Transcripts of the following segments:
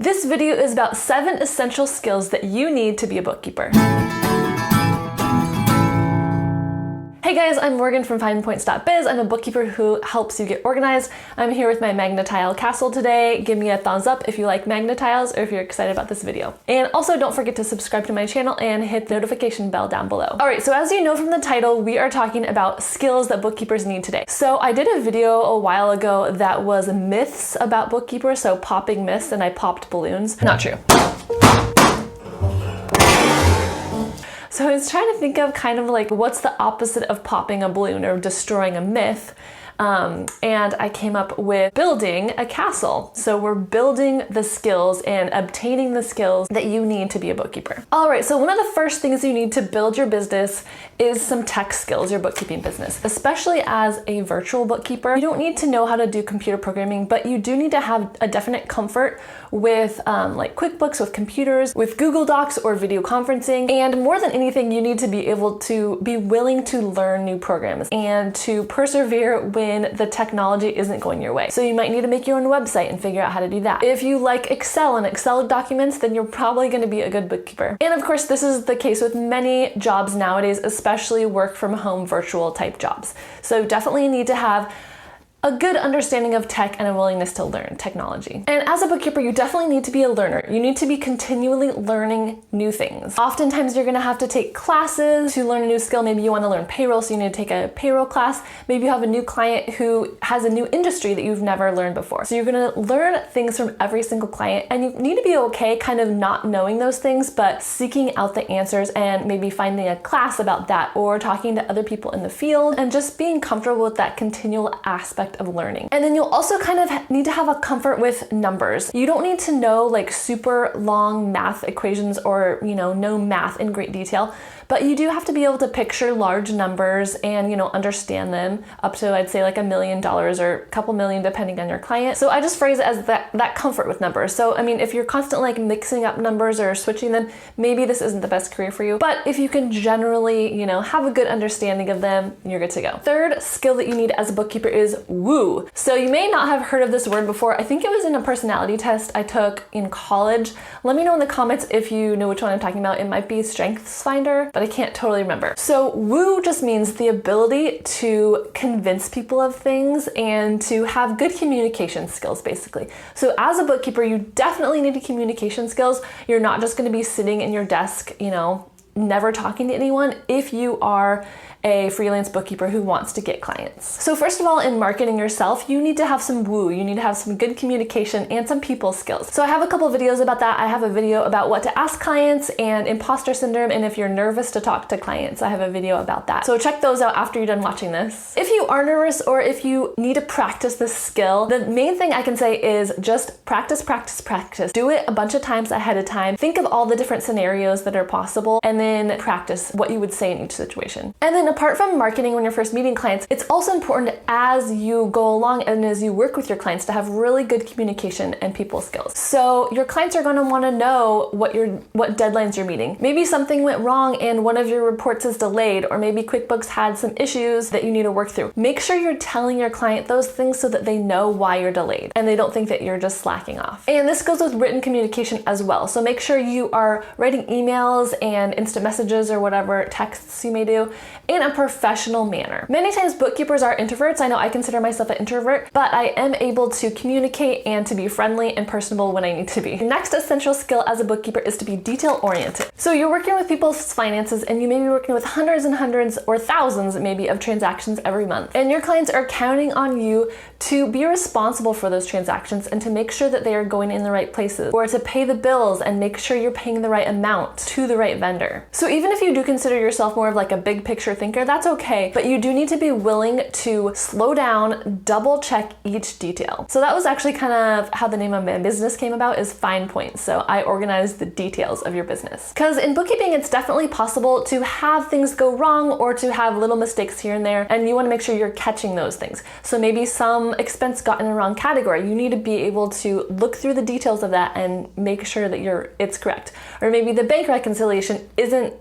This video is about 7 essential skills that you need to be a bookkeeper. Hey guys, I'm Morgan from FinePoints.biz. I'm a bookkeeper who helps you get organized. I'm here with my magna tile castle today. Give me a thumbs up if you like magna tiles or if you're excited about this video. And also don't forget to subscribe to my channel and hit the notification bell down below. All right, so as you know from the title, we are talking about skills that bookkeepers need today. So I did a video a while ago that was myths about bookkeepers, so popping myths, and I popped balloons. Not true. So I was trying to think of kind of like what's the opposite of popping a balloon or destroying a myth. And I came up with building a castle. So we're building the skills and obtaining the skills that you need to be a bookkeeper. All right, so one of the first things you need to build your business is some tech skills, your bookkeeping business. Especially as a virtual bookkeeper, you don't need to know how to do computer programming, but you do need to have a definite comfort with like QuickBooks, with computers, with Google Docs or video conferencing. And more than anything, you need to be able to be willing to learn new programs and to persevere when the technology isn't going your way. So you might need to make your own website and figure out how to do that. If you like Excel and Excel documents, then you're probably going to be a good bookkeeper. And of course, this is the case with many jobs nowadays, especially work from home virtual type jobs. So definitely need to have a good understanding of tech and a willingness to learn technology. And as a bookkeeper, you definitely need to be a learner. You need to be continually learning new things. Oftentimes you're gonna have to take classes to learn a new skill. Maybe you wanna learn payroll, so you need to take a payroll class. Maybe you have a new client who has a new industry that you've never learned before. So you're gonna learn things from every single client, and you need to be okay kind of not knowing those things, but seeking out the answers and maybe finding a class about that or talking to other people in the field and just being comfortable with that continual aspect of learning. And then you'll also kind of need to have a comfort with numbers. You don't need to know like super long math equations or, know math in great detail, but you do have to be able to picture large numbers and, understand them up to, I'd say like $1 million or a couple million depending on your client. So I just phrase it as that comfort with numbers. So, I mean, if you're constantly like mixing up numbers or switching them, maybe this isn't the best career for you. But if you can generally, have a good understanding of them, you're good to go. Third skill that you need as a bookkeeper is woo. So you may not have heard of this word before. I think it was in a personality test I took in college. Let me know in the comments if you know which one I'm talking about. It might be Strengths Finder, but I can't totally remember. So woo just means the ability to convince people of things and to have good communication skills, basically. So as a bookkeeper, you definitely need communication skills. You're not just going to be sitting in your desk, never talking to anyone if you are a freelance bookkeeper who wants to get clients. So first of all, in marketing yourself, you need to have some woo. You need to have some good communication and some people skills. So I have a couple videos about that. I have a video about what to ask clients and imposter syndrome, and if you're nervous to talk to clients, I have a video about that. So check those out after you're done watching this. If you are nervous or if you need to practice this skill, the main thing I can say is just practice, practice, practice. Do it a bunch of times ahead of time. Think of all the different scenarios that are possible and then practice what you would say in each situation. And then apart from marketing when you're first meeting clients, it's also important as you go along and as you work with your clients to have really good communication and people skills. So your clients are going to want to know what deadlines you're meeting. Maybe something went wrong and one of your reports is delayed, or maybe QuickBooks had some issues that you need to work through. Make sure you're telling your client those things so that they know why you're delayed and they don't think that you're just slacking off. And this goes with written communication as well. So make sure you are writing emails and instant messages or whatever texts you may do in a professional manner. Many times bookkeepers are introverts. I know I consider myself an introvert, but I am able to communicate and to be friendly and personable when I need to be. The next essential skill as a bookkeeper is to be detail-oriented. So you're working with people's finances and you may be working with hundreds and hundreds or thousands maybe of transactions every month. And your clients are counting on you to be responsible for those transactions and to make sure that they are going in the right places, or to pay the bills and make sure you're paying the right amount to the right vendor. So even if you do consider yourself more of like a big picture thinker, that's okay, but you do need to be willing to slow down, double check each detail. So that was actually kind of how the name of my business came about, is FinePoints. So I organize the details of your business. Because in bookkeeping, it's definitely possible to have things go wrong or to have little mistakes here and there, and you want to make sure you're catching those things. So maybe some expense got in the wrong category. You need to be able to look through the details of that and make sure that it's correct. Or maybe the bank reconciliation isn't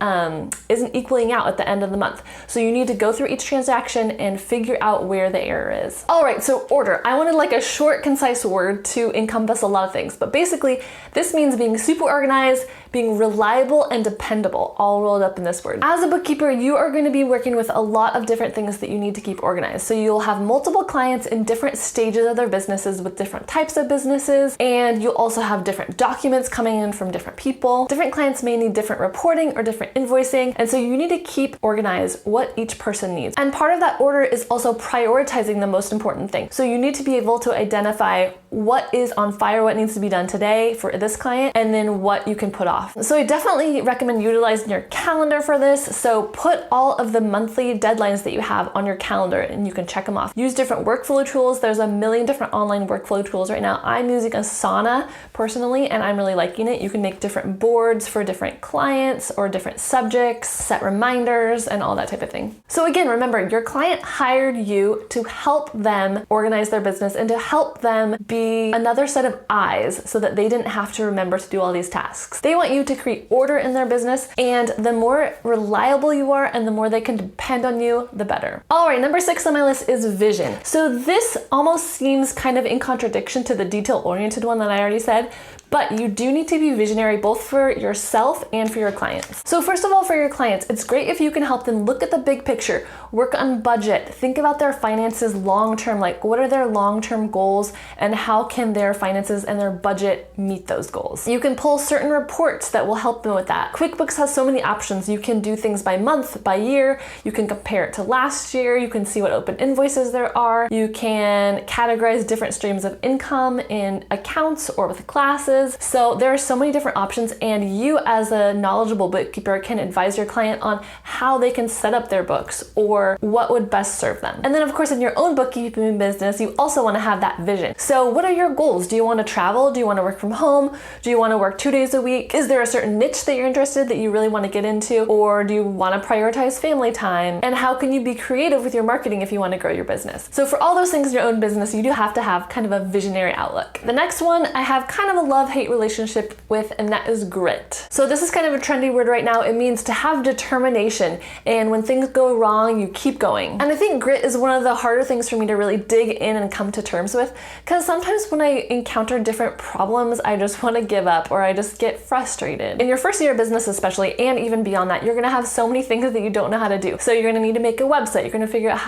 equaling out at the end of the month. So you need to go through each transaction and figure out where the error is. All right, so order. I wanted like a short, concise word to encompass a lot of things, but basically this means being super organized, being reliable and dependable, all rolled up in this word. As a bookkeeper, you are going to be working with a lot of different things that you need to keep organized. So you'll have multiple clients in different stages of their businesses with different types of businesses, and you'll also have different documents coming in from different people. Different clients may need different reporting or different invoicing, and so you need to keep organized what each person needs. And part of that order is also prioritizing the most important thing. So you need to be able to identify what is on fire, what needs to be done today for this client, and then what you can put off. So I definitely recommend utilizing your calendar for this. So put all of the monthly deadlines that you have on your calendar and you can check them off. Use different workflow tools. There's a million different online workflow tools right now. I'm using Asana personally, and I'm really liking it. You can make different boards for different clients or different subjects, set reminders, and all that type of thing. So again, remember, your client hired you to help them organize their business and to help them be another set of eyes so that they didn't have to remember to do all these tasks. They want you to create order in their business, and the more reliable you are and the more they can depend on you, the better. All right, number 6 on my list is vision. So this almost seems kind of in contradiction to the detail-oriented one that I already said, but you do need to be visionary both for yourself and for your clients. So first of all, for your clients, it's great if you can help them look at the big picture, work on budget, think about their finances long-term, like what are their long-term goals and how can their finances and their budget meet those goals. You can pull certain reports that will help them with that. QuickBooks has so many options. You can do things by month, by year, you can compare it to last year, you can see what open invoices there are, you can categorize different streams of income in accounts or with classes. So there are so many different options, and you as a knowledgeable bookkeeper can advise your client on how they can set up their books or what would best serve them. And then of course in your own bookkeeping business, you also want to have that vision. So what are your goals? Do you want to travel? Do you want to work from home? Do you want to work 2 days a week? Is there a certain niche that you're interested that you really want to get into? Or do you want to prioritize family time? And how can you be creative with your marketing if you want to grow your business? So for all those things in your own business, you do have to have kind of a visionary outlook. The next one I have kind of a love-hate relationship with, and that is grit. So this is kind of a trendy word right now. It means to have determination, and when things go wrong, you keep going. And I think grit is one of the harder things for me to really dig in and come to terms with, because sometimes when I encounter different problems, I just want to give up or I just get frustrated. In your first year of business especially, and even beyond that, you're going to have so many things that you don't know how to do. So you're going to need to make a website, you're going to figure out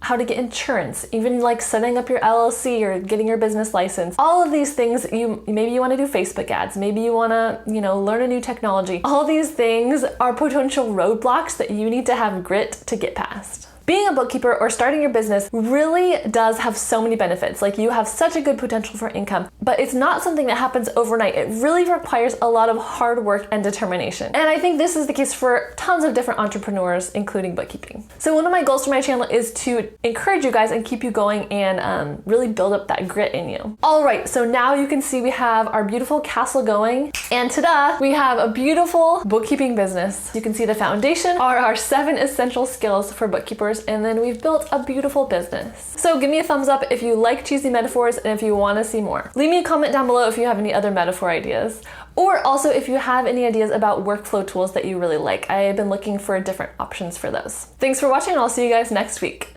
how to get insurance, even like setting up your LLC or getting your business license. All of these things, maybe you want to do Facebook ads, maybe you want to, learn a new technology. All these things are potential roadblocks that you need to have grit to get past. Being a bookkeeper or starting your business really does have so many benefits. Like, you have such a good potential for income, but it's not something that happens overnight. It really requires a lot of hard work and determination. And I think this is the case for tons of different entrepreneurs, including bookkeeping. So one of my goals for my channel is to encourage you guys and keep you going and really build up that grit in you. All right, so now you can see we have our beautiful castle going, and ta-da, we have a beautiful bookkeeping business. You can see the foundation are our 7 essential skills for bookkeepers, and then we've built a beautiful business. So give me a thumbs up if you like cheesy metaphors and if you want to see more. Leave me a comment down below if you have any other metaphor ideas, or also if you have any ideas about workflow tools that you really like. I have been looking for different options for those. Thanks for watching, and I'll see you guys next week.